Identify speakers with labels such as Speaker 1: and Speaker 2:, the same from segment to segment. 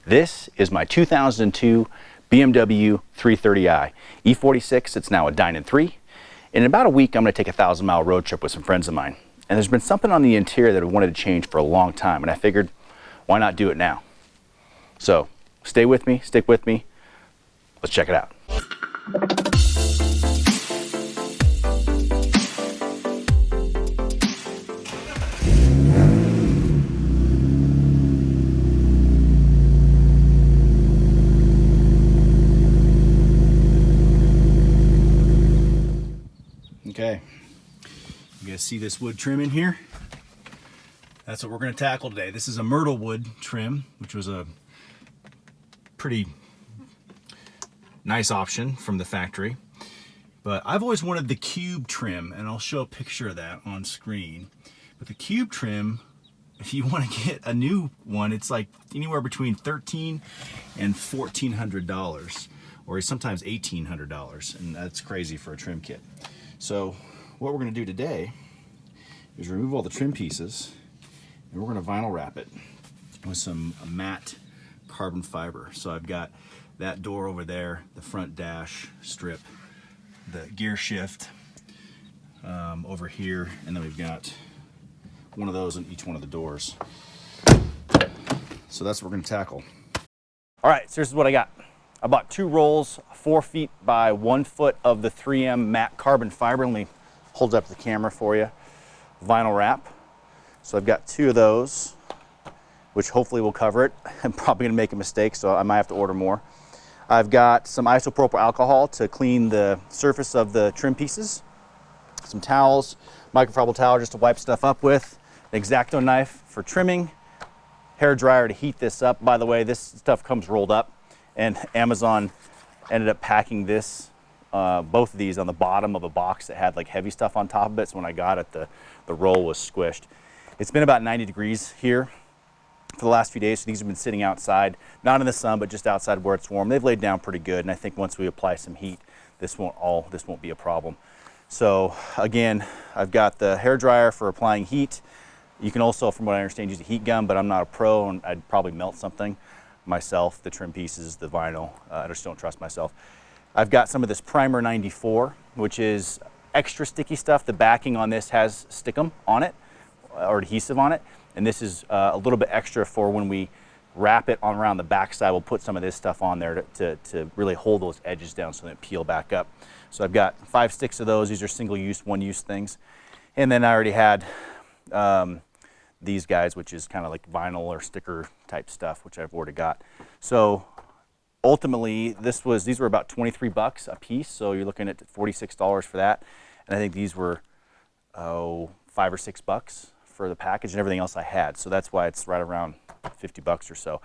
Speaker 1: This is my 2002 BMW 330i. E46, it's now a Dyna 3. In about a week, I'm going to take a 1,000-mile road trip with some friends of mine. And there's been something on the interior that I wanted to change for a long time, and I figured, why not do it now? So, stay with me, stick with me. Let's check it out. Okay, you guys see this wood trim in here? That's what we're going to tackle today. This is a myrtle wood trim, which was a pretty nice option from the factory. But I've always wanted the cube trim, and I'll show a picture of that on screen. But the cube trim, if you want to get a new one, it's like anywhere between $1,300 and $1,400, or sometimes $1,800, and that's crazy for a trim kit. So what we're going to do today is remove all the trim pieces, and we're going to vinyl wrap it with some matte carbon fiber. So I've got that door over there, the front dash strip, the gear shift over here, and then we've got one of those in each one of the doors. So that's what we're going to tackle. All right, so this is what I got. I bought 2 rolls, 4 feet by 1 foot of the 3M matte carbon fiber. Let me hold it up to the camera for you. Vinyl wrap. So I've got 2 of those, which hopefully will cover it. I'm probably gonna make a mistake, so I might have to order more. I've got some isopropyl alcohol to clean the surface of the trim pieces. Some towels, microfiber towel just to wipe stuff up with. An X-Acto knife for trimming. Hair dryer to heat this up. By the way, this stuff comes rolled up, and Amazon ended up packing this, both of these on the bottom of a box that had like heavy stuff on top of it. So when I got it, the roll was squished. It's been about 90 degrees here for the last few days. So these have been sitting outside, not in the sun, but just outside where it's warm. They've laid down pretty good. And I think once we apply some heat, this won't be a problem. So again, I've got the hair dryer for applying heat. You can also, from what I understand, use a heat gun, but I'm not a pro and I'd probably melt something myself, the trim pieces, the vinyl. I just don't trust myself. I've got some of this Primer 94, which is extra sticky stuff. The backing on this has stickum on it, or adhesive on it, and this is a little bit extra for when we wrap it on around the back side. We'll put some of this stuff on there to really hold those edges down so they peel back up. So I've got 5 sticks of those. These are single-use, one-use things. And then I already had these guys, which is kind of like vinyl or sticker type stuff, which I've already got. So ultimately, these were about 23 bucks a piece, so you're looking at $46 for that. And I think these were, $5 or $6 for the package and everything else I had. So that's why it's right around 50 bucks or so,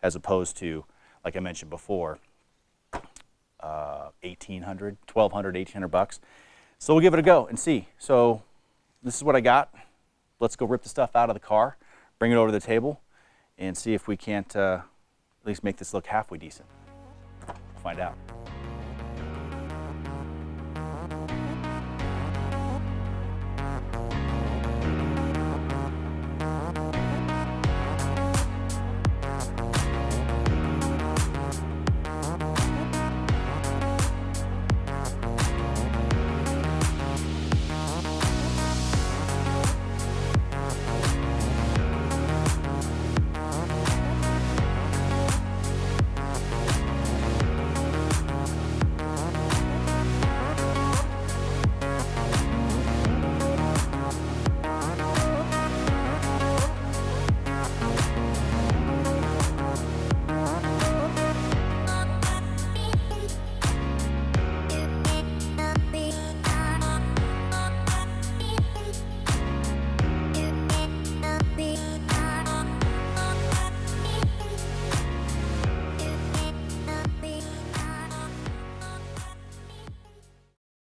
Speaker 1: as opposed to, like I mentioned before, $1,800, $1,200, $1,800 bucks. So we'll give it a go and see. So this is what I got. Let's go rip the stuff out of the car, bring it over to the table, and see if we can't at least make this look halfway decent. We'll find out.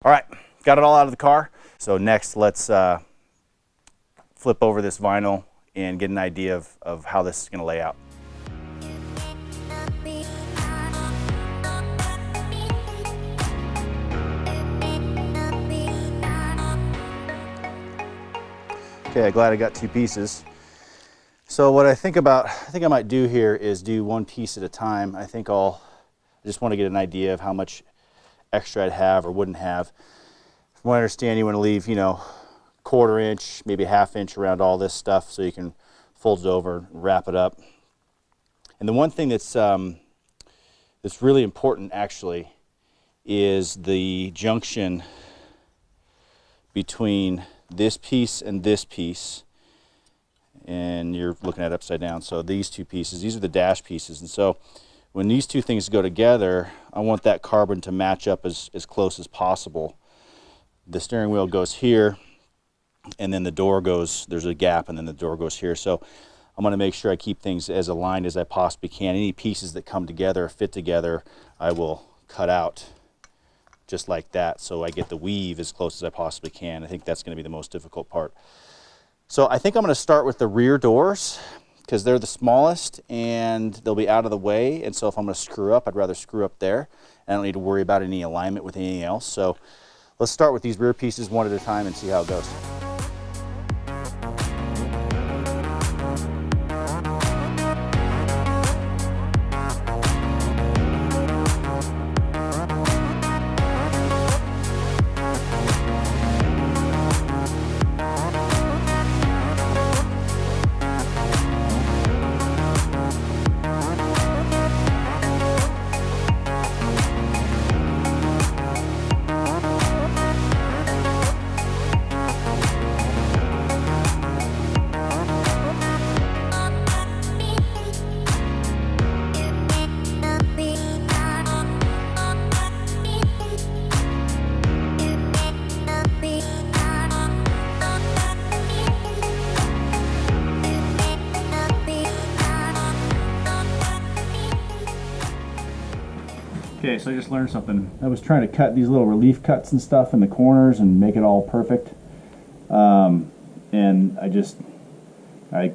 Speaker 1: All right, got it all out of the car. So next, let's flip over this vinyl and get an idea of how this is going to lay out. Okay, glad I got 2 pieces. So what I think I might do here is do one piece at a time. I just want to get an idea of how much extra I'd have or wouldn't have. From what I understand, you want to leave, you know, 1/4 inch, maybe 1/2 inch around all this stuff so you can fold it over and wrap it up. And the one thing that's really important actually is the junction between this piece and this piece. And you're looking at it upside down. So these two pieces, these are the dash pieces. And so when these two things go together, I want that carbon to match up as close as possible. The steering wheel goes here, and then the door goes, there's a gap, and then the door goes here. So I'm going to make sure I keep things as aligned as I possibly can. Any pieces that come together, fit together, I will cut out just like that, so I get the weave as close as I possibly can. I think that's going to be the most difficult part. So I think I'm going to start with the rear doors because they're the smallest and they'll be out of the way. And so if I'm going to screw up, I'd rather screw up there. I don't need to worry about any alignment with anything else. So let's start with these rear pieces one at a time and see how it goes. Okay, so I just learned something. I was trying to cut these little relief cuts and stuff in the corners and make it all perfect. And I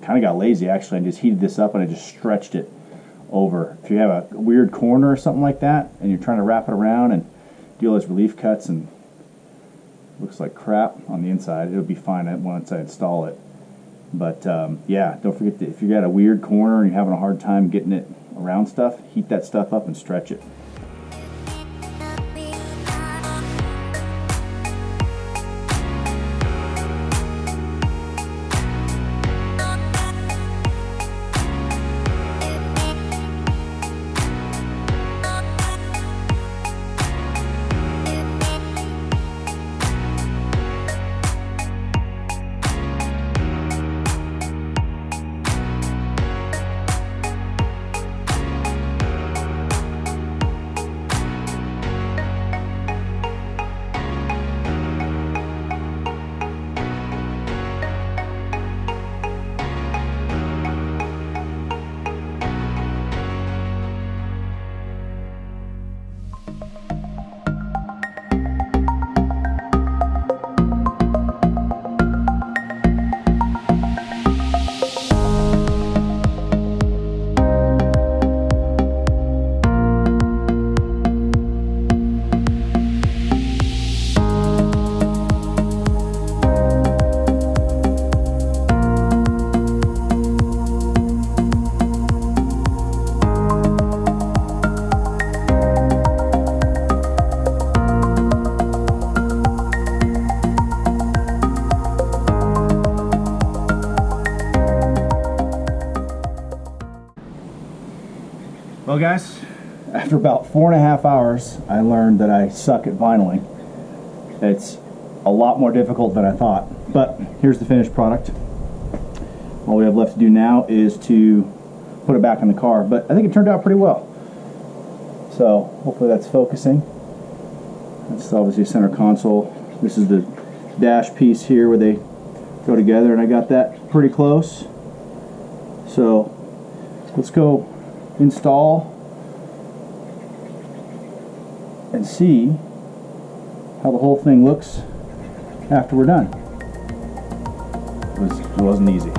Speaker 1: kind of got lazy actually. I just heated this up and I just stretched it over. If you have a weird corner or something like that and you're trying to wrap it around and do all those relief cuts and it looks like crap on the inside, it'll be fine once I install it. But yeah, don't forget that if you got a weird corner and you're having a hard time getting it around stuff, heat that stuff up and stretch it. Well guys, after about 4.5 hours, I learned that I suck at vinyling. It's a lot more difficult than I thought, but here's the finished product. All we have left to do now is to put it back in the car, but I think it turned out pretty well. So hopefully that's focusing. That's obviously center console. This is the dash piece here where they go together, and I got that pretty close. So let's go install and see how the whole thing looks after we're done. It wasn't easy.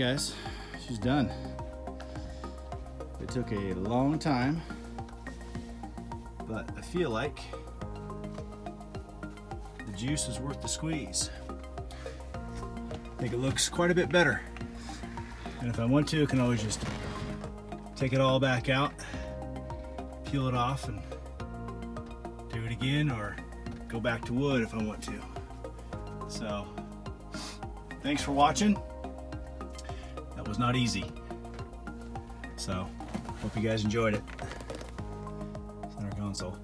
Speaker 1: guys, she's done. It took a long time, but I feel like the juice is worth the squeeze. I think it looks quite a bit better. And if I want to, I can always just take it all back out, peel it off, and do it again, or go back to wood if I want to. So, thanks for watching. That was not easy. So, hope you guys enjoyed it. Center console.